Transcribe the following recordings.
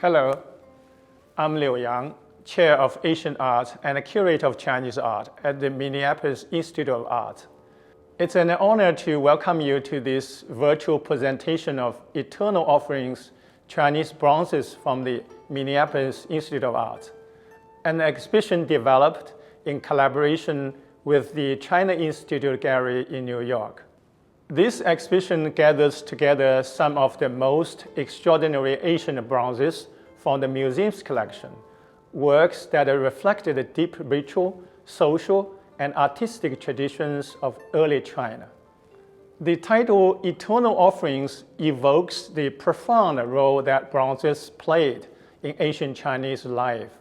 Hello, I'm Liu Yang, Chair of Asian Art and Curator of Chinese Art at the Minneapolis Institute of Art. It's an honor to welcome you to this virtual presentation of Eternal Offerings Chinese Bronzes from the Minneapolis Institute of Art, an exhibition developed in collaboration with the China Institute Gallery in New York. This exhibition gathers together some of the most extraordinary Asian bronzes from the museum's collection, works that reflected the deep ritual, social, and artistic traditions of early China. The title Eternal Offerings evokes the profound role that bronzes played in ancient Chinese life,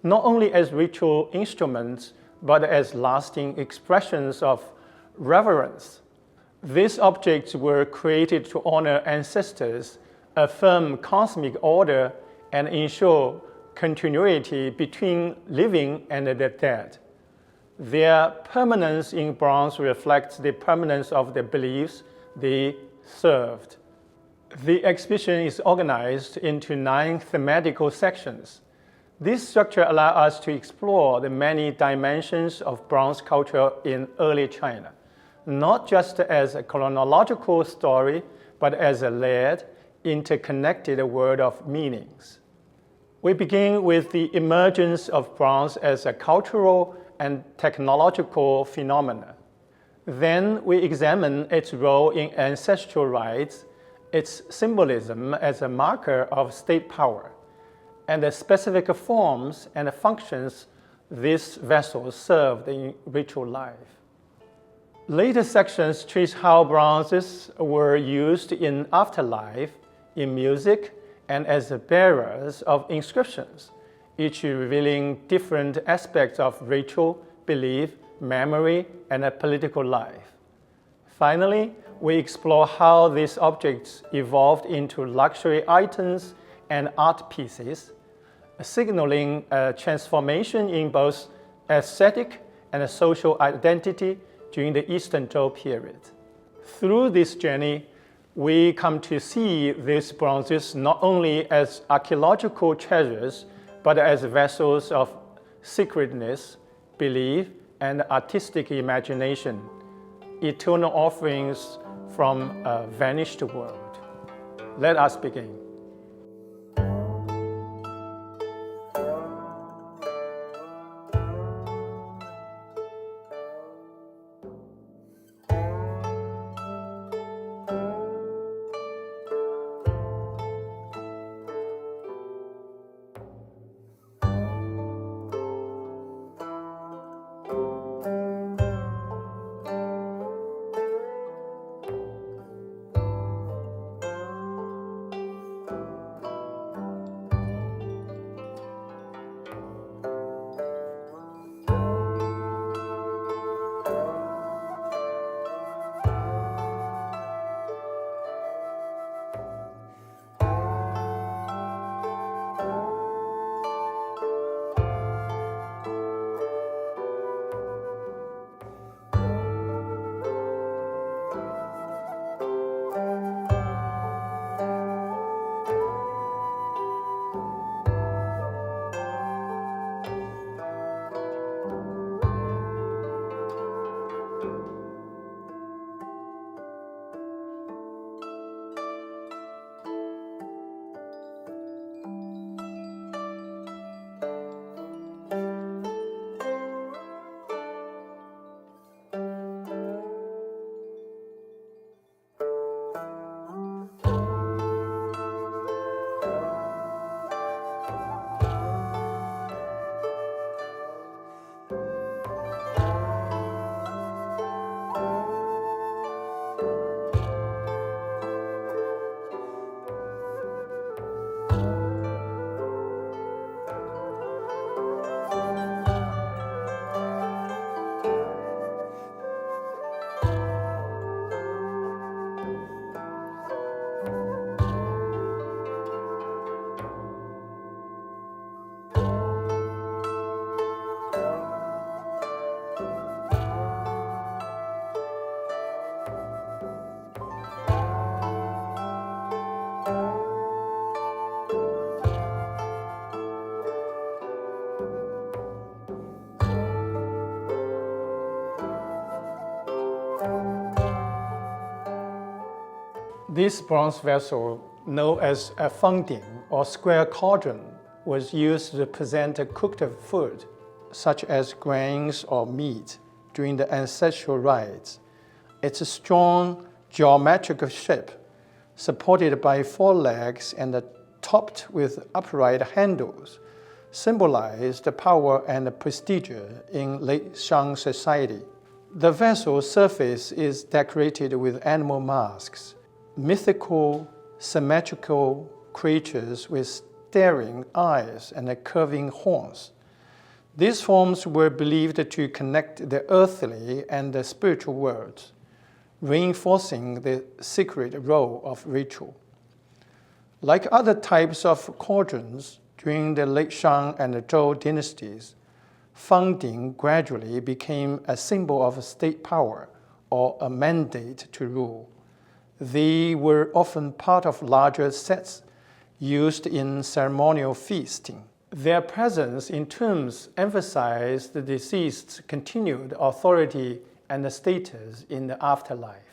not only as ritual instruments, but as lasting expressions of reverence. These objects were created to honor ancestors, affirm cosmic order, and ensure continuity between living and the dead. Their permanence in bronze reflects the permanence of the beliefs they served. The exhibition is organized into 9 thematical sections. This structure allows us to explore the many dimensions of bronze culture in early China, not just as a chronological story, but as a layered, interconnected world of meanings. We begin with the emergence of bronze as a cultural and technological phenomenon. Then we examine its role in ancestral rites, its symbolism as a marker of state power, and the specific forms and functions these vessels served in ritual life. Later sections trace how bronzes were used in afterlife, in music, and as bearers of inscriptions, each revealing different aspects of ritual, belief, memory, and political life. Finally, we explore how these objects evolved into luxury items and art pieces, signaling a transformation in both aesthetic and social identity during the Eastern Zhou period. Through this journey, we come to see these bronzes not only as archaeological treasures, but as vessels of sacredness, belief, and artistic imagination, eternal offerings from a vanished world. Let us begin. This bronze vessel, known as a fangding or square cauldron, was used to present cooked food, such as grains or meat, during the ancestral rites. Its strong geometrical shape, supported by 4 legs and topped with upright handles, symbolized the power and prestige in late Shang society. The vessel's surface is decorated with animal masks, mythical, symmetrical creatures with staring eyes and curving horns. These forms were believed to connect the earthly and the spiritual worlds, reinforcing the sacred role of ritual. Like other types of cauldrons during the late Shang and Zhou dynasties, fangding gradually became a symbol of state power or a mandate to rule. They were often part of larger sets used in ceremonial feasting. Their presence in tombs emphasized the deceased's continued authority and status in the afterlife.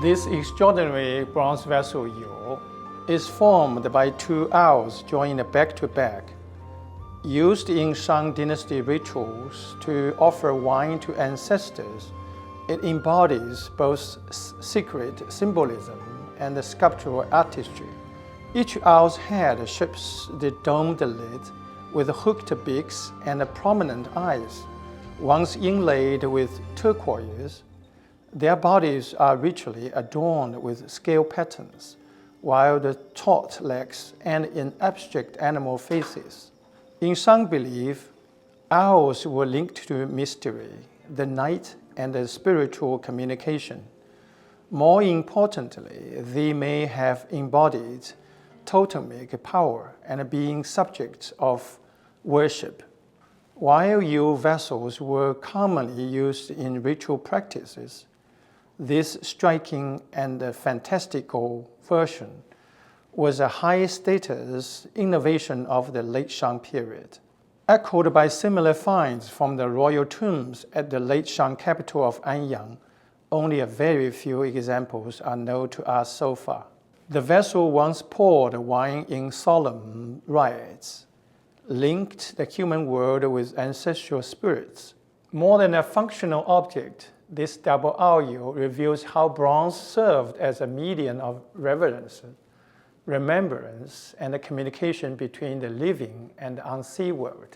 This extraordinary bronze vessel is formed by two owls joined back to back, used in Shang Dynasty rituals to offer wine to ancestors. It embodies both secret symbolism and sculptural artistry. Each owl's head shapes the domed lid with hooked beaks and prominent eyes, once inlaid with turquoise. Their bodies are richly adorned with scale patterns, while the taut legs end in abstract animal faces. In Shang belief, owls were linked to mystery, the night, and the spiritual communication. More importantly, they may have embodied totemic power and being subjects of worship. While Yu vessels were commonly used in ritual practices, this striking and fantastical version was a high-status innovation of the late Shang period. Echoed by similar finds from the royal tombs at the late Shang capital of Anyang, only a very few examples are known to us so far. The vessel once poured wine in solemn rites, linked the human world with ancestral spirits. More than a functional object, this double owl reveals how bronze served as a medium of reverence, remembrance, and the communication between the living and the unseen world.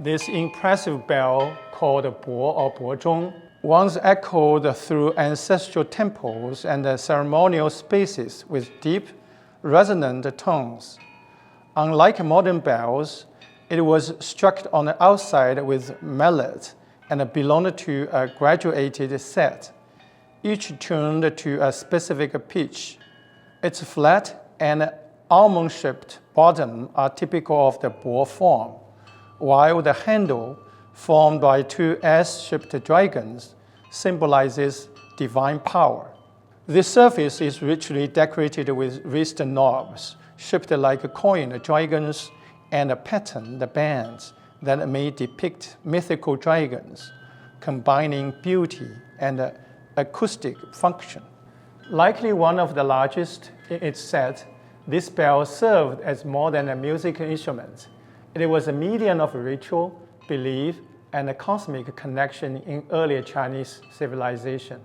This impressive bell, called Bo or Bozhong, once echoed through ancestral temples and ceremonial spaces with deep, resonant tones. Unlike modern bells, it was struck on the outside with mallet and belonged to a graduated set, each tuned to a specific pitch. Its flat and almond-shaped bottom are typical of the Bo form, while the handle, formed by two S-shaped dragons, symbolizes divine power. The surface is richly decorated with wrist knobs, shaped like coin dragons, and patterned bands that may depict mythical dragons, combining beauty and acoustic function. Likely one of the largest in its set, this bell served as more than a musical instrument. It was a medium of ritual, belief, and a cosmic connection in earlier Chinese civilization.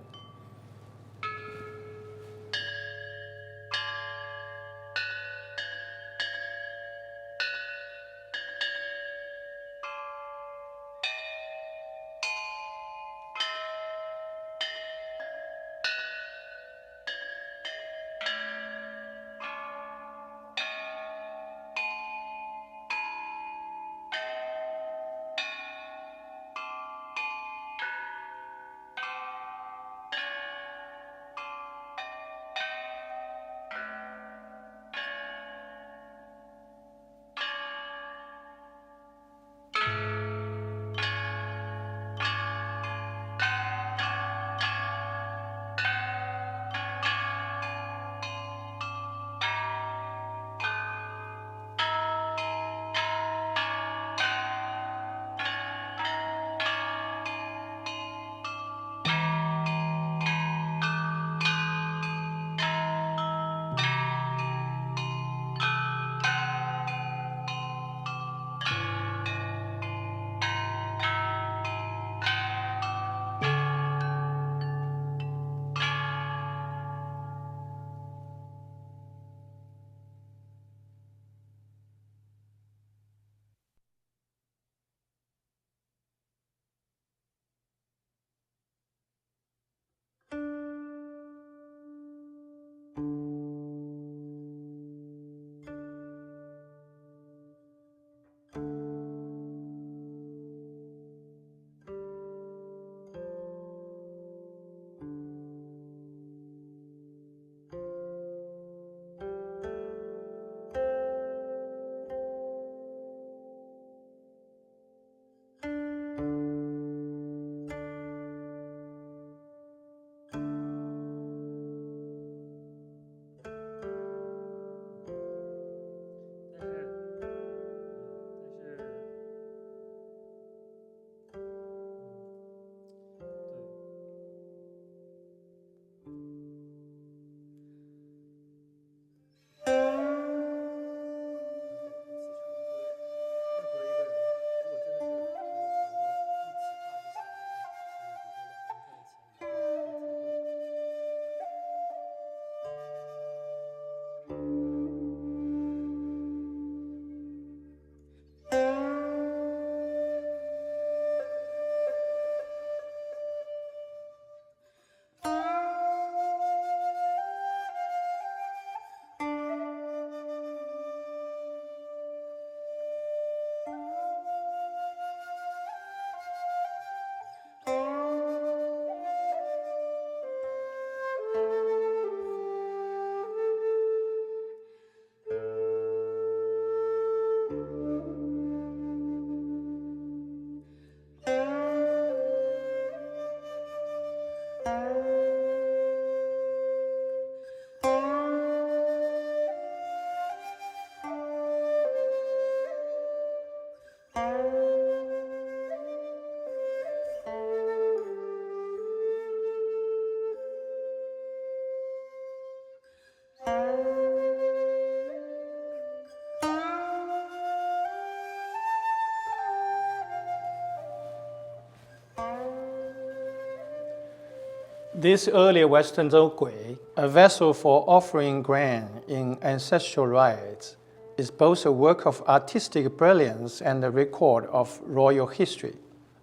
This early Western gui, a vessel for offering grain in ancestral rites, is both a work of artistic brilliance and a record of royal history.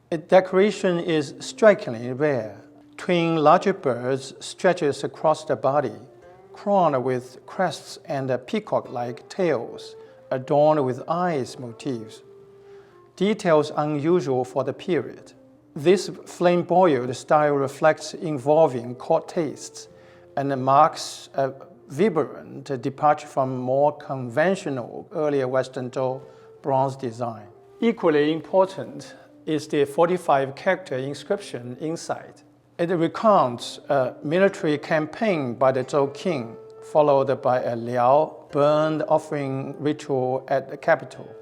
Its decoration is strikingly rare. Twin larger birds stretches across the body, crowned with crests and peacock-like tails, adorned with eyes motifs, details unusual for the period. This flamboyant style reflects evolving court tastes and marks a vibrant departure from more conventional earlier Western Zhou bronze design. Equally important is the 45-character inscription inside. It recounts a military campaign by the Zhou king, followed by a Liao burned offering ritual at the capital.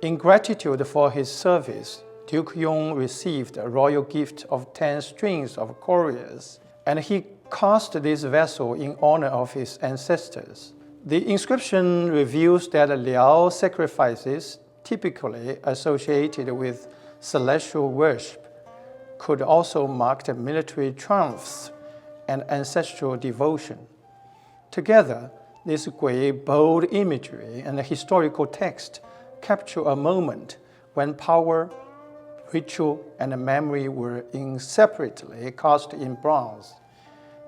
In gratitude for his service, Duke Yong received a royal gift of 10 strings of couriers, and he cast this vessel in honor of his ancestors. The inscription reveals that Liao sacrifices, typically associated with celestial worship, could also mark the military triumphs and ancestral devotion. Together, this gui bold imagery and historical text capture a moment when power, ritual, and memory were inseparably cast in bronze,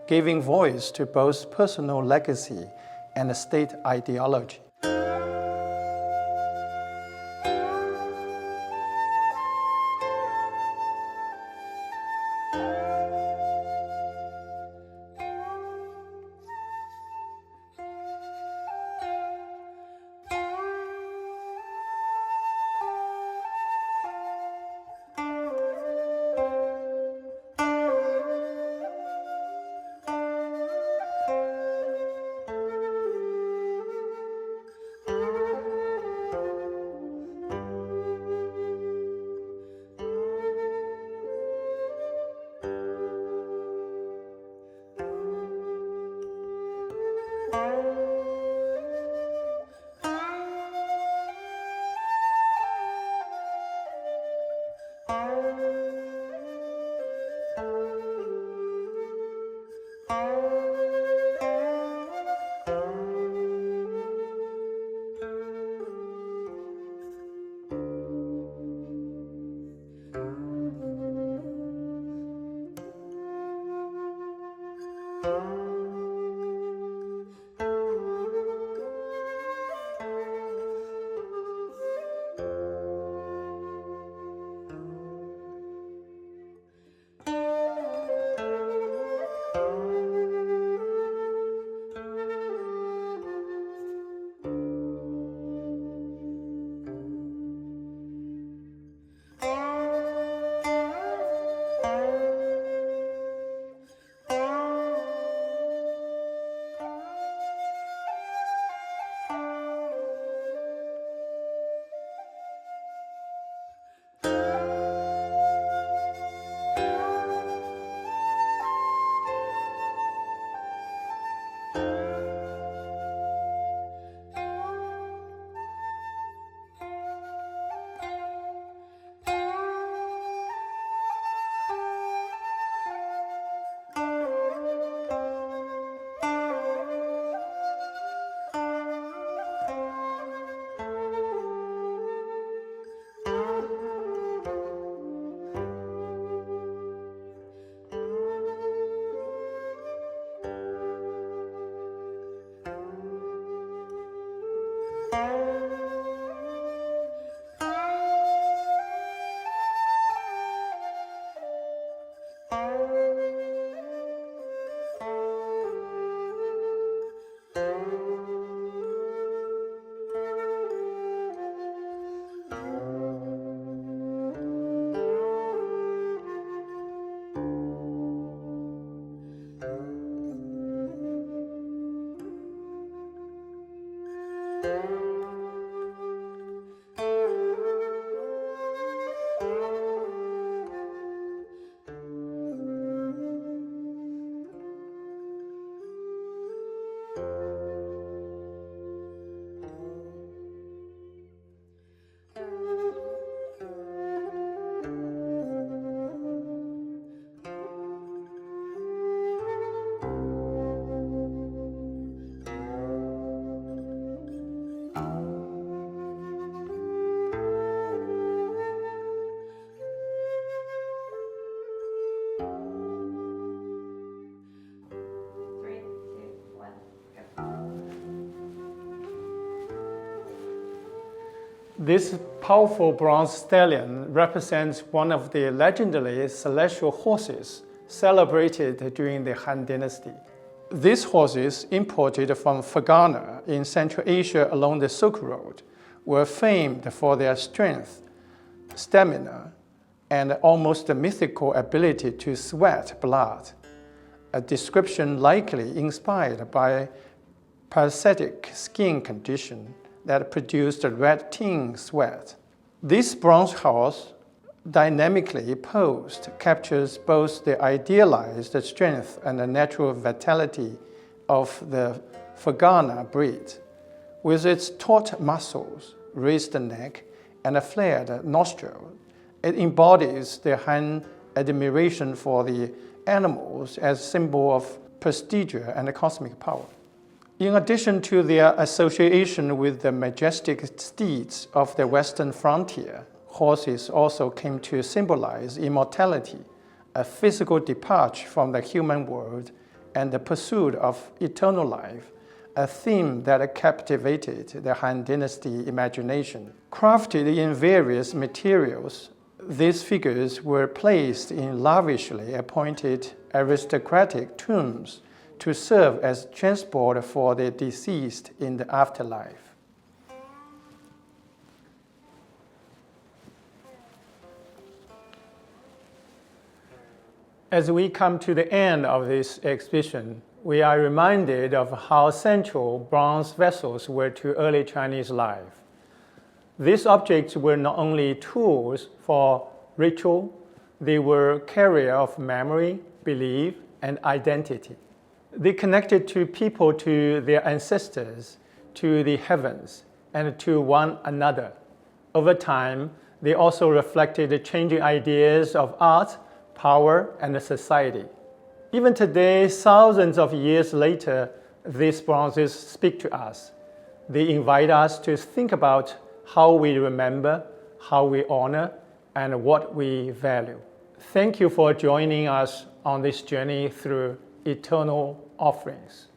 giving voice to both personal legacy and state ideology. This powerful bronze stallion represents one of the legendary celestial horses celebrated during the Han Dynasty. These horses, imported from Fergana in Central Asia along the Silk Road, were famed for their strength, stamina, and almost mythical ability to sweat blood, a description likely inspired by parasitic skin condition that produced red tin sweat. This bronze horse, dynamically posed, captures both the idealized strength and the natural vitality of the Fergana breed. With its taut muscles, raised neck, and a flared nostril, it embodies the Han admiration for the animals as symbol of prestige and cosmic power. In addition to their association with the majestic steeds of the western frontier, horses also came to symbolize immortality, a physical departure from the human world, and the pursuit of eternal life, a theme that captivated the Han Dynasty imagination. Crafted in various materials, these figures were placed in lavishly appointed aristocratic tombs to serve as transport for the deceased in the afterlife. As we come to the end of this exhibition, we are reminded of how central bronze vessels were to early Chinese life. These objects were not only tools for ritual, they were carriers of memory, belief, and identity. They connected to people, to their ancestors, to the heavens, and to one another. Over time, they also reflected the changing ideas of art, power, and society. Even today, thousands of years later, these bronzes speak to us. They invite us to think about how we remember, how we honor, and what we value. Thank you for joining us on this journey through eternal offerings.